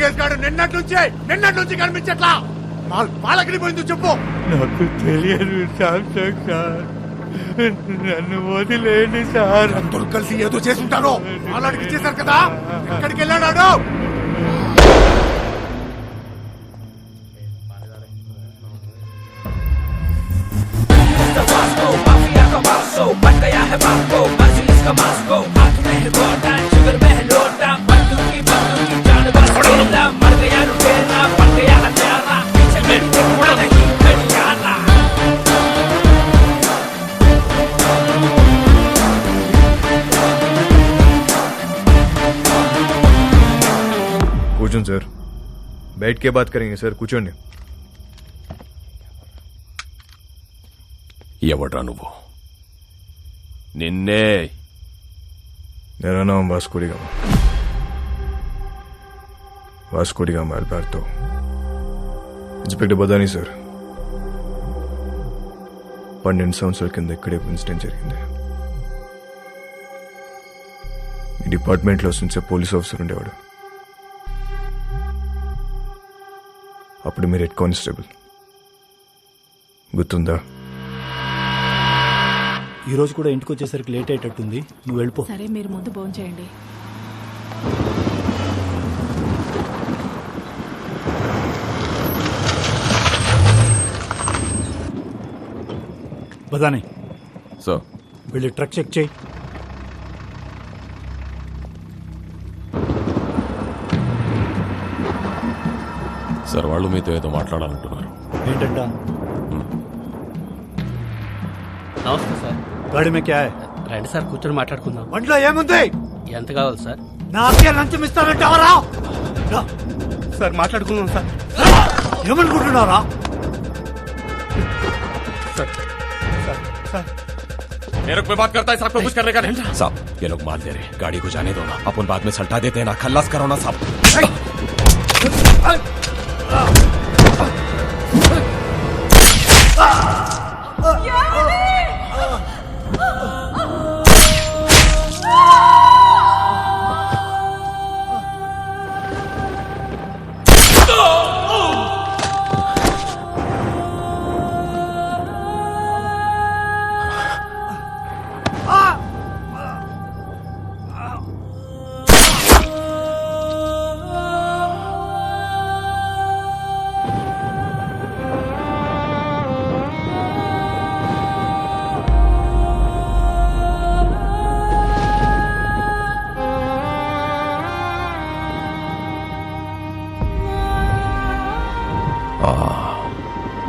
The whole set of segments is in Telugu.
రోడ్రిగేస్ గారు నిన్నటి నుంచి కనిపించట్లా. వాళ్ళకి పోయిందో చెప్పు. నాకు తెలియదు సామ్సంగ్ సార్, నన్ను వదిలేండి సార్. అందరూ కలిసి ఏదో చేసుంటారు. వాళ్ళకి ఇచ్చేశారు కదా, ఎక్కడికి వెళ్ళాడు? కూర్చోండి సార్, बैठ के बात करेंगे सर. కూర్చోండి. ఎవడ్రా నువ్వు? నిన్నే. मेरा नाम Vasco D gamma. Vasco D gamma Alberto. Inspector Badani sir. 12 సంవత్సరాల కింద ఇక్కడే ఇన్సిడెంట్ జరిగింది. ఈ డిపార్ట్మెంట్లో నుంచే పోలీస్ ఆఫీసర్ ఉండేవాడు. అప్పుడు మీరు హెడ్ కానిస్టేబుల్, గుర్తుందా? ఈ రోజు కూడా ఇంటికి వచ్చేసరికి లేట్ అయ్యేటట్టుంది, నువ్వు వెళ్ళిపో. సరే, మీరు ముందు భోంచేయండి. బదాని సార్, వెళ్ళి ట్రక్ చెక్ చేయి. సార్ వాళ్ళు మీతో ఏదో మాట్లాడాలంటున్నారు. ఏంటంట? నమస్తే సార్. గాడి మే క్యా హై? రండి సార్, కూర్చొని మాట్లాడుకుందాం. ఒంట్లో ఏముంది? ఎంత కావాలి సార్? నాకే లంచం ఇస్తానంటావరా? సార్ మాట్లాడుకుందాం సార్. ఏమనుకుంటున్నారా? मेरे को बात करता है, साहब को कुछ करने का नहीं। साहब, ये लोग मार दे रहे, गाड़ी को जाने दो ना, अपन बाद में सल्टा देते हैं ना, खल्लास करो ना साहब.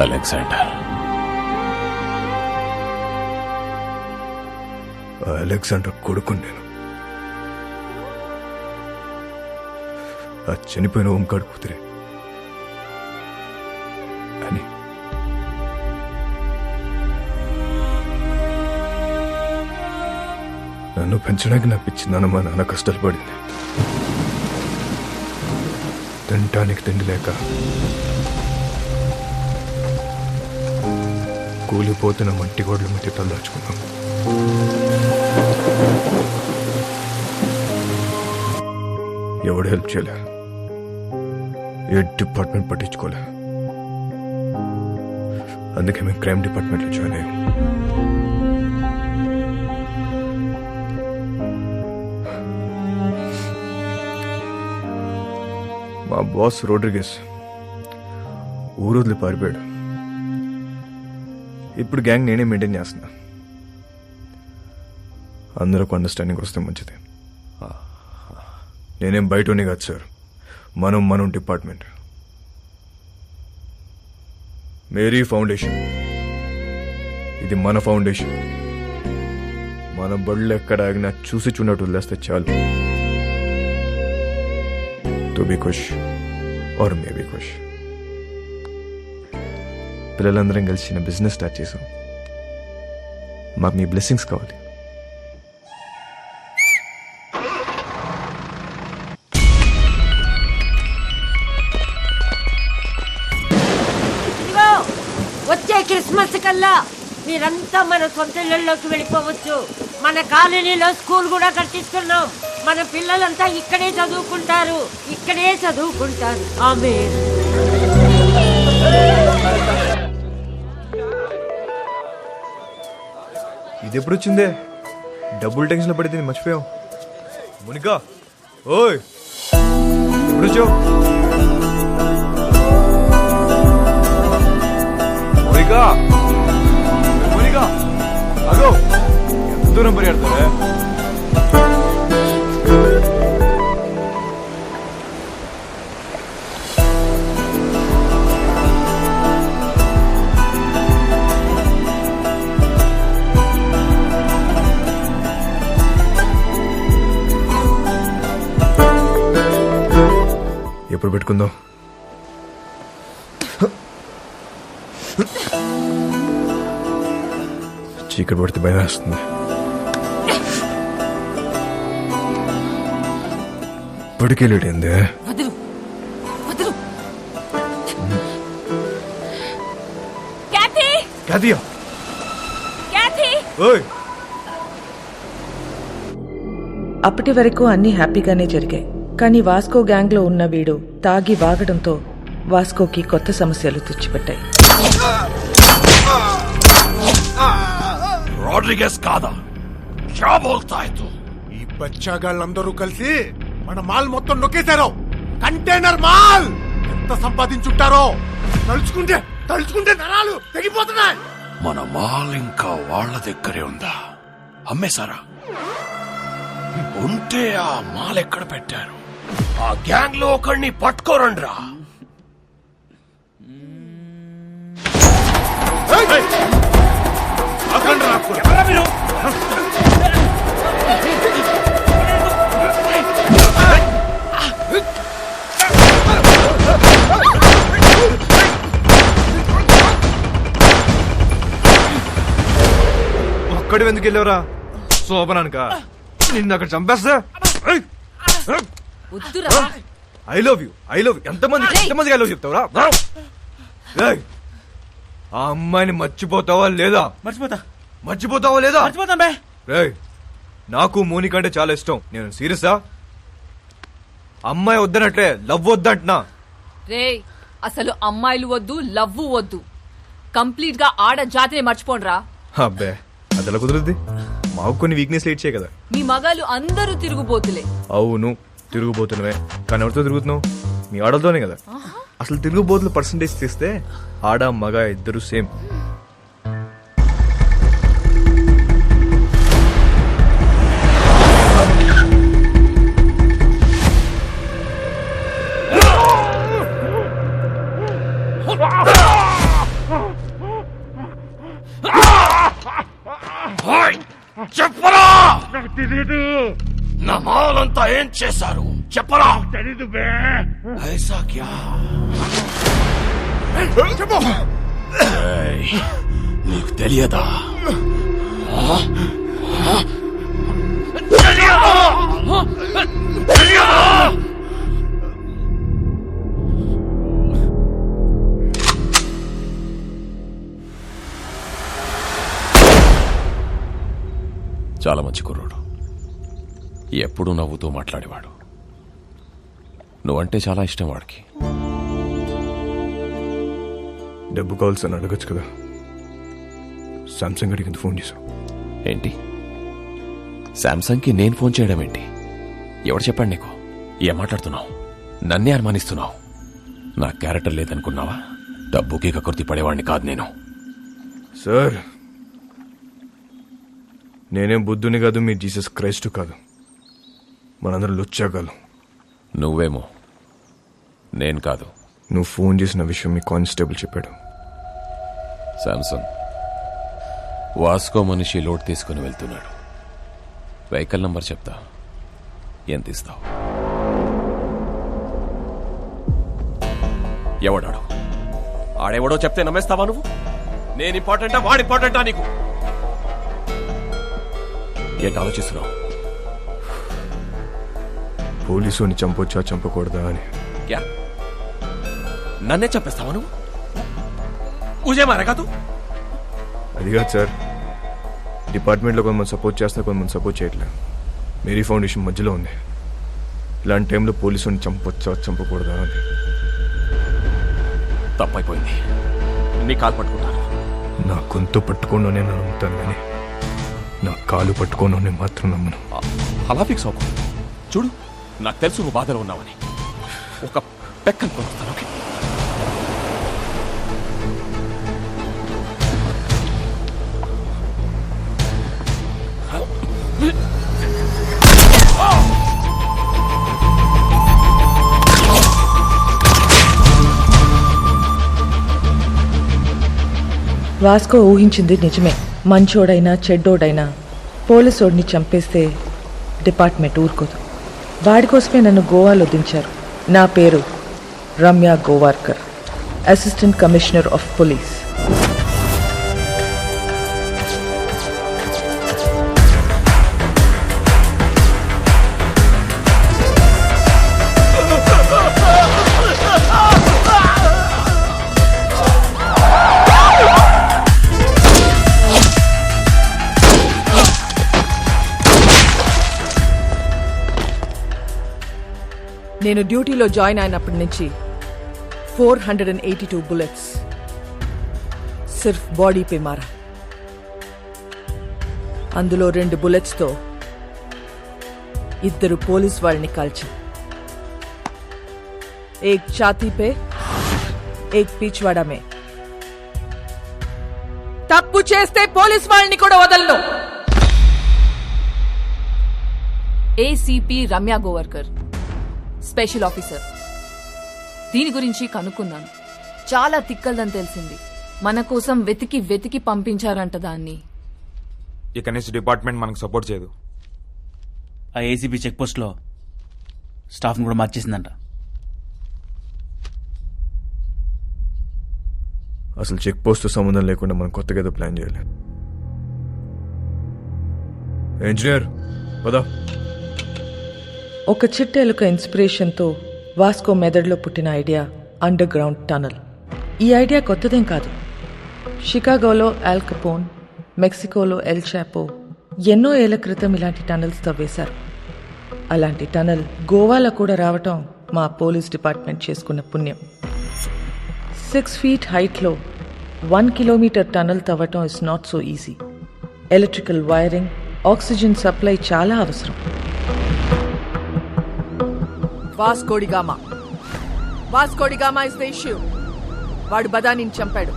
అలెగ్జాండర్. అలెగ్జాండర్ కొడుకు నేను. ఆ చనిపోయిన ఓంకాడు కూతురే అని. నన్ను పెంచడానికి నా పిచ్చి నాన్న మా నాన్న కష్టాలు పడింది. తినటానికి తిండి లేక కూలిపోతున్న మట్టి గోడల మధ్య తల్లాచుకున్నాం. ఎవడు హెల్ప్ చేయలే, ఏ డిపార్ట్మెంట్ పట్టించుకోలే. అందుకే మేము క్రైమ్ డిపార్ట్మెంట్లో జాయిన్ అయ్యాం. మా బాస్ రోడ్రిగేస్ ఊరు వదిలి పారిపోయాడు. ఇప్పుడు గ్యాంగ్ నేనే మెయింటైన్ చేస్తున్నా. అందరికి అండర్స్టాండింగ్ వస్తే మంచిది. నేనేం బయటనే కాదు సార్, మనం డిపార్ట్మెంట్. మేరీ ఫౌండేషన్, ఇది మన ఫౌండేషన్. మన బళ్ళు ఎక్కడ ఆగినా చూసి చూడట్టు వదిలేస్తే చాలు. తు భీ ఖుష్ और मैं भी खुश. పిల్లలందరం కలిసి చిన్న బిజినెస్ స్టార్ట్ చేసాం. మాకు మీ బ్లెస్సింగ్స్ కావాలి. వచ్చే క్రిస్మస్ కల్లా మీరంతా మన సొంత ఇళ్లలోకి వెళ్ళిపోవచ్చు. మన కాలనీలో స్కూల్ కూడా కట్టిస్తున్నాం. మన పిల్లలంతా ఇక్కడే చదువుకుంటారు. ఆమేన్. ఇది ఎప్పుడు వచ్చిందే? డబుల్ టెన్షన్ లో పడితే మర్చిపోయావు. మోనికా, ఓయ్ ఎప్పుడు వచ్చావు? మోనికా, మోనికా, అగో ఎంత దూరం పరిగెడతావే? ఎప్పుడు పెట్టుకుందాం? చీకటి పడితే భయం వేస్తుంది. ఇప్పటికే లేట్ అయిందే. అప్పటి వరకు అన్ని హ్యాపీగానే జరిగాయి. కానీ వాస్కో గ్యాంగ్ లో ఉన్న వీడు తాగి వాగడంతో వాస్కోకి కొత్త సమస్యలు తెచ్చిపెట్టాయి. రాడ్రిగస్ కాదా? క్యా బోల్తా హై తు? ఈ బచ్చాగాళ్ళందరూ కలిసి మన మాల్ మొత్తం నొక్కేశారు. కంటైనర్ మాల్ ఎంత సంపాదించుంటారో తలుచుకుంటే నరాలు తెగిపోతున్నాయి. మన మాల్ ఇంకా వాళ్ళ దగ్గరే ఉందా? అమ్మేశారా? ఉంటే ఆ మాల్ ఎక్కడ పెట్టారు? ఆ గ్యాంగ్ లో ఒకడిని పట్టుకోరండ్రా. ఒక్కడి ఎందుకు వెళ్ళావురా? శోభనానిక నిన్ను అక్కడ చంపేస్తా. ఐ లవ్ యూ ఎంతమంది ఐ లవ్ చెప్తావురా? ఆ అమ్మాయిని మర్చిపోతావా లేదా? మర్చిపోతావా లేదా? నాకు మోనిక అంటే చాలా ఇష్టం. నేను సీరియసా? అమ్మాయి వద్దనట్లే లవ్ వద్దంటున్నా. రే అసలు అమ్మాయిలు వద్దు, లవ్ వద్దు, కంప్లీట్ గా ఆడ జాతిని మర్చిపోండ్రా. అబ్బే అదెలా కుదురుద్ది? మాకు కొన్ని వీక్నెస్ లేట్ కదా. మీ మగాళ్ళు అందరూ తిరుగుబోతులే. అవును తిరుగుబోతున్నవే, కానీ ఎవరితో తిరుగుతున్నావు? మీ ఆడలతోనే కదా. అసలు తిరుగుబోతుల పర్సంటేజ్ తీస్తే ఆడ మగ ఇద్దరు సేమ్. చెప్పరా, నా మాలంతా ఏం చేశారు చెప్పరా? తెలీదు బే. ఐసా క్యా? నీకు తెలియదా? చాలా మంచి కుర్రోడు, ఎప్పుడూ నవ్వుతూ మాట్లాడేవాడు. నువ్వంటే చాలా ఇష్టం వాడికి. డబ్బు కావాల్సి అని అడగచ్చు కదా. సామ్సంగ్ అడిగింది ఫోన్ చేశావు ఏంటి? శాంసంగ్కి నేను ఫోన్ చేయడం ఏంటి? ఎవరు చెప్పాడు నీకు? ఏం మాట్లాడుతున్నావు? నన్నే అనుమానిస్తున్నావు. నా క్యారెక్టర్ లేదనుకున్నావా? డబ్బుకి కకృతి పడేవాడిని కాదు నేను. సార్ నేనేం బుద్ధుని కాదు, మీ జీసస్ క్రైస్ట్ కాదు. మనందరం లుచ్చాగాలు. నువ్వేమో, నేను కాదు. నువ్వు ఫోన్ చేసిన విషయం మీ కానిస్టేబుల్ చెప్పాడు. శాంసంగ్ వాస్కో మనిషి లోడ్ తీసుకుని వెళ్తున్నాడు. వెహికల్ నంబర్ చెప్తా, ఎంత ఇస్తావు? ఎవడాడు? ఆడెవడో చెప్తే నమ్మేస్తావా నువ్వు? నేను ఇంపార్టెంటా వాడు ఇంపార్టెంటా నీకు? ఏంటి ఆలోచిస్తున్నావు? పోలీసుని చంపొచ్చా చంపకూడదా అని. క్యా నన్నే చంపేస్తావా నువ్వు? ముझे मारेगा तू? అది కాదు సార్, డిపార్ట్మెంట్లో కొంతమంది సపోర్ట్ చేస్తున్నా, కొంతమంది సపోర్ట్ చేయట్లేదు. మేరీ ఫౌండేషన్ మధ్యలో ఉంది. ఇలాంటి టైంలో పోలీసుని చంపొచ్చా చంపకూడదా అని. తప్పైపోయింది. నీ కాలు పట్టుకుంటాను. నా గొంతు పట్టుకోను నేను నమ్ముతాను, కానీ నా కాలు పట్టుకోను నేను మాత్రం నమ్మను. అలా ఫిక్స్ అవ్వకు. చూడు, నాకు తెలుసు నువ్వు బాధలో ఉన్నావని. ఒక పెక్కను కొనుస్తాను. ఓకే? వాస్కో ఊహించింది నిజమే. మంచోడైనా చెడ్డోడైనా పోలీసోడిని చంపేస్తే డిపార్ట్మెంట్ ఊరుకోదు. వాడి కోసమే నన్ను గోవాలో దించారు. నా పేరు Ramya Gowarkar, assistant commissioner of police. నేను డ్యూటీలో జాయిన్ అయినప్పటి నుంచి 482 బుల్లెట్స్ సిర్ఫ్ బాడీ పే మారా. అందులో 2 బుల్లెట్స్తో 2 పోలీస్ వాళ్ళని కాల్చా. ఏక్ ఛాతీ పే, ఏక్ పీచ్వాడా మే. తప్పు చేస్తే పోలీస్ వాళ్ళని కూడా వదలను. ACP Ramya Gowarkar, special officer. దీని గురించి కనుక్కున్నాను. చాలా తిక్కల్దని తెలిసింది. మన కోసం వెతికి వెతికి పంపించారంట దాన్ని. ఇక నుంచి డిపార్ట్మెంట్ మనకు సపోర్ట్ చేయదు. ఆ ఏసీబీ చెక్ పోస్ట్ లో స్టాఫ్ కూడా మార్చేసిందంట. అసలు చెక్ పోస్ట్ సంబంధం లేకుండా మనం కొత్తగా ఏదో ప్లాన్ చేయాలి. ఇంజనీర్ పదా. ఒక చిట్టెలుక ఇన్స్పిరేషన్తో వాస్కో మెదడులో పుట్టిన ఐడియా అండర్ గ్రౌండ్ టనల్. ఈ ఐడియా కొత్తదేం కాదు. షికాగోలో ఆల్ కపోన్, మెక్సికోలో ఎల్ చాపో ఎన్నో ఏళ్ల క్రితం ఇలాంటి టనల్స్ తవ్వేశారు. అలాంటి టనల్ గోవాలో కూడా రావటం మా పోలీస్ డిపార్ట్మెంట్ చేసుకున్న పుణ్యం. 6 feet హైట్లో 1 kilometer టనల్ తవ్వటం is not so easy. Electrical wiring, oxygen supply చాలా అవసరం. Vasco da Gama is the issue. వాడు బదానిని చంపాడు.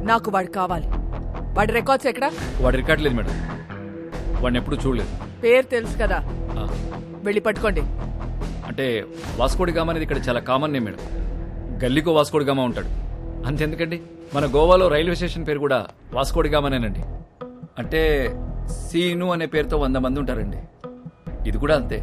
నాకు వాడు కావాలి. వాడి రికార్డ్స్ ఎక్కడ? వాడి రికార్డ్ లేదు మేడం. వాడిని ఎప్పుడు చూడలేదు. పేరు తెలుసు కదా, వెళ్ళి పట్టుకోండి. అంటే వాస్కోడిగామా అనేది ఇక్కడ చాలా కామన్ నేమ్ మేడం. గల్లీకో వాస్కోడిగామా ఉంటాడు. అంతెందుకండి, మన గోవాలో రైల్వే స్టేషన్ పేరు కూడా వాస్కోడిగామానేనండి. అంటే సీను అనే పేరుతో 100 మంది ఉంటారండి. ఇది కూడా అంతే.